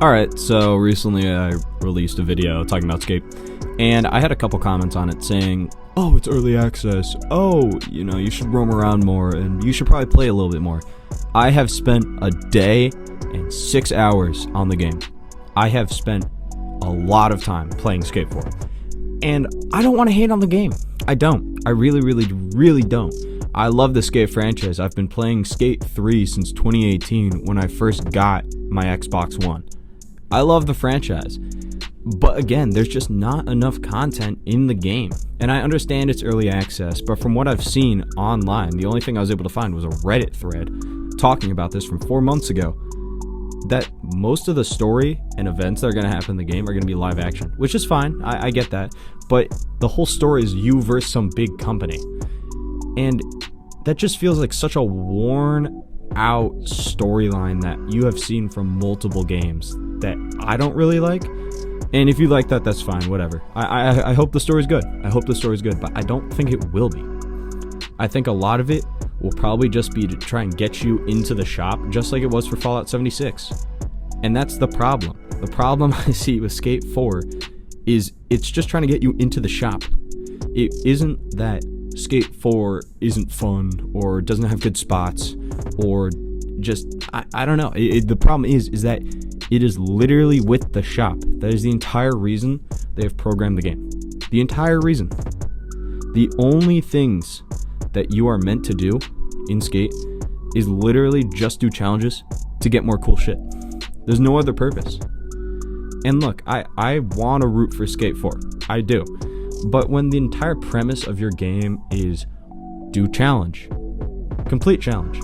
Alright, so recently I released a video talking about Skate, and I had a couple comments on it saying, oh, it's early access, oh, you should roam around more, and you should probably play a little bit more. I have spent a day and 6 hours on the game. I have spent a lot of time playing Skate 4, and I don't want to hate on the game. I don't. I really don't. I love the Skate franchise. I've been playing Skate 3 since 2018 when I first got my Xbox One. I love the franchise, but again, there's just not enough content in the game. And I understand it's early access, but from what I've seen online, the only thing I was able to find was a Reddit thread talking about this from 4 months ago, that most of the story and events that are going to happen in the game are going to be live action, which is fine. I get that, but the whole story is you versus some big company, and that just feels like such a worn out storyline that you have seen from multiple games that I don't really like. And if you like that, that's fine, whatever. I hope the story's good. I hope the story's good, but I don't think it will be. I think a lot of it will probably just be to try and get you into the shop, just like it was for Fallout 76. And that's the problem. The problem I see with Skate 4 is it's just trying to get you into the shop. It isn't that Skate 4 isn't fun or doesn't have good spots or just, I don't know. The problem is that it is literally with the shop. That is the entire reason they have programmed the game. The entire reason. The only things that you are meant to do in Skate is literally just do challenges to get more cool shit. There's no other purpose. And look, I want to root for Skate 4. I do. But when the entire premise of your game is do challenge, complete challenge,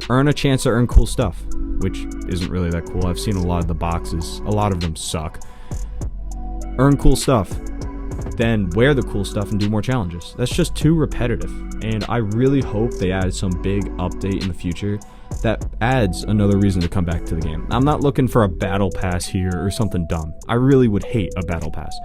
earn a chance to earn cool stuff, which isn't really that cool. I've seen a lot of the boxes. A lot of them suck. Earn cool stuff, then wear the cool stuff and do more challenges. That's just too repetitive. And I really hope they add some big update in the future that adds another reason to come back to the game. I'm not looking for a battle pass here or something dumb. I really would hate a battle pass.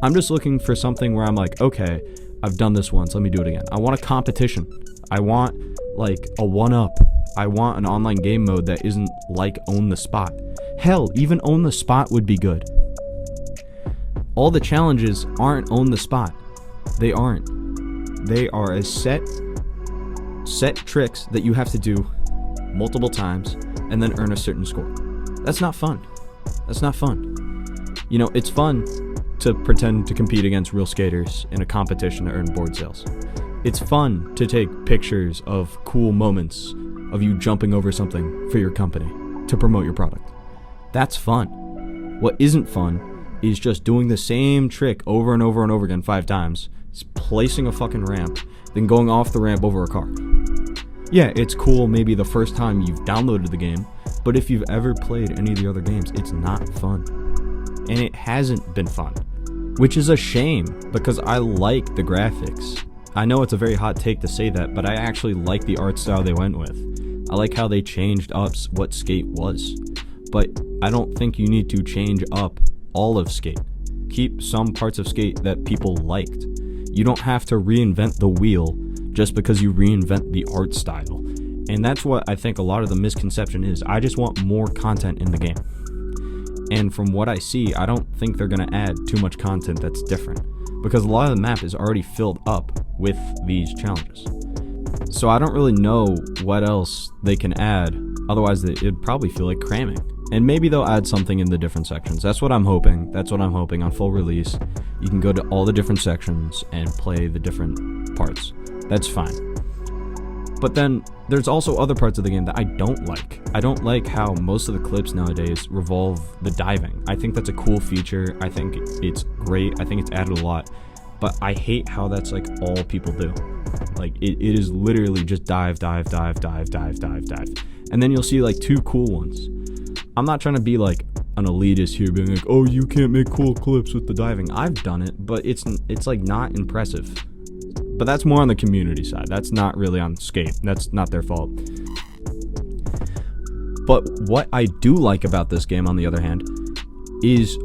I'm just looking for something where I'm like, okay, I've done this once, let me do it again. I want a competition. I want like a one-up. I want an online game mode that isn't like Own the Spot. Hell, even Own the Spot would be good. All the challenges aren't Own the Spot. They aren't. They are as set tricks that you have to do multiple times and then earn a certain score. That's not fun. That's not fun. It's fun to pretend to compete against real skaters in a competition to earn board sales. It's fun to take pictures of cool moments of you jumping over something for your company to promote your product. That's fun. What isn't fun is just doing the same trick over and over and over again 5 times, placing a fucking ramp, then going off the ramp over a car. Yeah, it's cool maybe the first time you've downloaded the game, but if you've ever played any of the other games, it's not fun. And it hasn't been fun, which is a shame because I like the graphics. I know it's a very hot take to say that, but I actually like the art style they went with. I like how they changed up what Skate was, but I don't think you need to change up all of Skate. Keep some parts of Skate that people liked. You don't have to reinvent the wheel just because you reinvent the art style. And that's what I think a lot of the misconception is. I just want more content in the game. And from what I see, I don't think they're going to add too much content that's different, because a lot of the map is already filled up with these challenges. So I don't really know what else they can add, otherwise it'd probably feel like cramming. And maybe they'll add something in the different sections. That's what I'm hoping. That's what I'm hoping on full release. You can go to all the different sections and play the different parts. That's fine. But then there's also other parts of the game that I don't like. I don't like how most of the clips nowadays revolve the diving. I think that's a cool feature. I think it's great. I think it's added a lot. But I hate how that's like all people do. Like it is literally just dive. And then you'll see like 2 cool ones. I'm not trying to be like an elitist here being like, oh, you can't make cool clips with the diving. I've done it, but it's like not impressive. But that's more on the community side. That's not really on Skate. That's not their fault. But what I do like about this game, on the other hand, is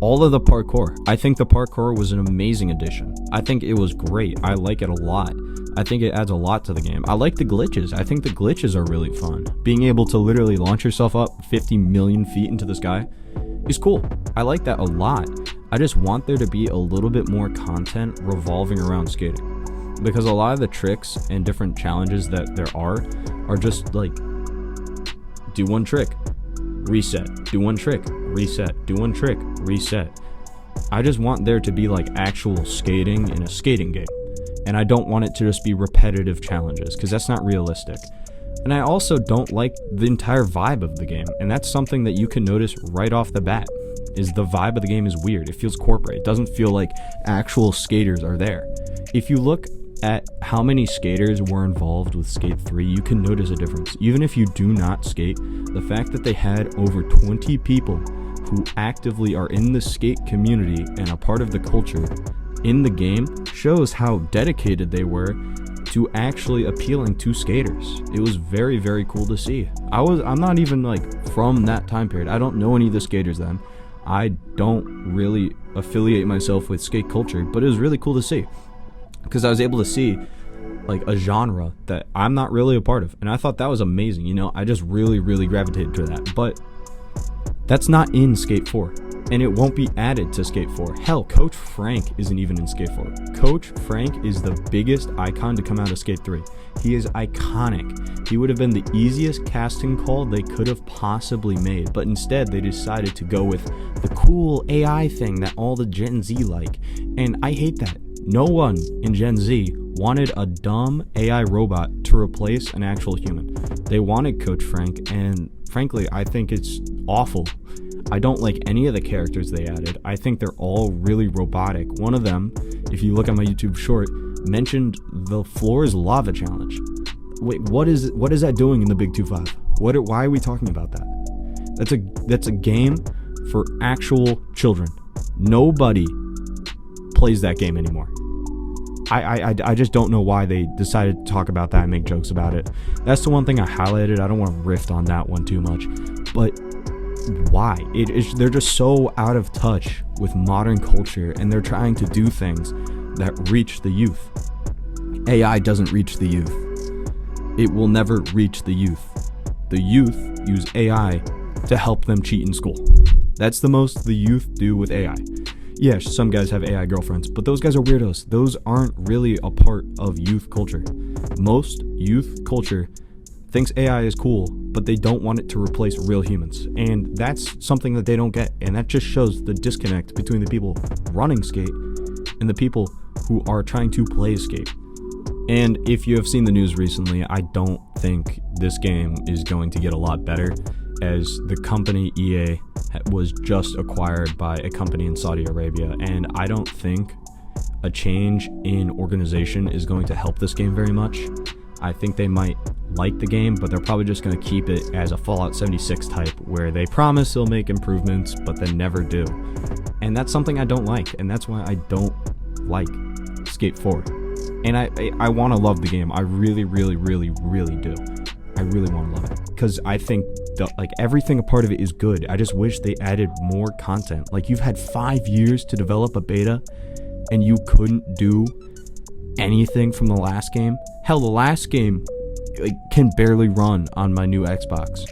all of the parkour. I think the parkour was an amazing addition. I think it was great. I like it a lot. I think it adds a lot to the game. I like the glitches. I think the glitches are really fun. Being able to literally launch yourself up 50 million feet into the sky is cool. I like that a lot. I just want there to be a little bit more content revolving around skating, because a lot of the tricks and different challenges that there are just like, do one trick, reset, do one trick, reset, do one trick, reset. I just want there to be like actual skating in a skating game, and I don't want it to just be repetitive challenges, because that's not realistic. And I also don't like the entire vibe of the game, and that's something that you can notice right off the bat, is the vibe of the game is weird. It feels corporate. It doesn't feel like actual skaters are there. If you look at how many skaters were involved with Skate 3, you can notice a difference. Even if you do not skate, the fact that they had over 20 people who actively are in the skate community and a part of the culture in the game shows how dedicated they were to actually appealing to skaters. It was very, very cool to see. I'm not even like from that time period. I don't know any of the skaters then. I don't really affiliate myself with skate culture, but it was really cool to see, because I was able to see like a genre that I'm not really a part of, and I thought that was amazing. You know, I just really, really gravitated to that. But that's not in Skate 4, and it won't be added to Skate 4. Hell, Coach Frank isn't even in Skate 4. Coach Frank is the biggest icon to come out of Skate 3. He is iconic. He would have been the easiest casting call they could have possibly made, but instead they decided to go with the cool AI thing that all the Gen Z like, and I hate that. No one in Gen Z wanted a dumb AI robot to replace an actual human. They wanted Coach Frank, and frankly, I think it's awful. I don't like any of the characters they added. I think they're all really robotic. One of them, if you look at my YouTube short, mentioned the floor is lava challenge. Wait, what is that doing in the Big 2-5? Why are we talking about that? That's a game for actual children. Nobody plays that game anymore. I just don't know why they decided to talk about that and make jokes about it. That's the one thing I highlighted. I don't want to riff on that one too much, but why? They're just so out of touch with modern culture, and they're trying to do things that reach the youth. AI doesn't reach the youth. It will never reach the youth. The youth use AI to help them cheat in school. That's the most the youth do with AI. Yeah, some guys have AI girlfriends, but those guys are weirdos. Those aren't really a part of youth culture. Most youth culture thinks AI is cool, but they don't want it to replace real humans. And that's something that they don't get. And that just shows the disconnect between the people running skate and the people who are trying to play skate. And if you have seen the news recently, I don't think this game is going to get a lot better, as the company EA was just acquired by a company in Saudi Arabia, and I don't think a change in organization is going to help this game very much. I think they might like the game, but they're probably just going to keep it as a Fallout 76 type, where they promise they'll make improvements, but then never do. And that's something I don't like, and that's why I don't like Skate 4. And I want to love the game. I really, really, really, really do. I really want to love it, because I think like everything a part of it is good. I just wish they added more content. Like, you've had 5 years to develop a beta, and you couldn't do anything from the last game. Hell, the last game like can barely run on my new Xbox.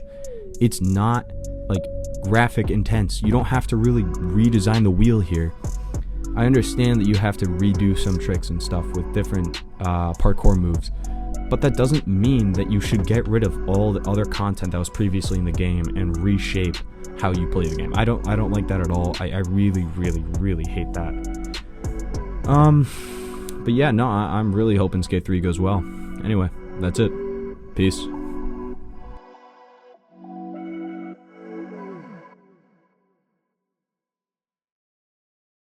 It's not like graphic intense. You don't have to really redesign the wheel here. I understand that you have to redo some tricks and stuff with different parkour moves, but that doesn't mean that you should get rid of all the other content that was previously in the game and reshape how you play the game. I don't like that at all. I really, really, really hate that. But yeah, no, I'm really hoping Skate 3 goes well. Anyway, that's it. Peace.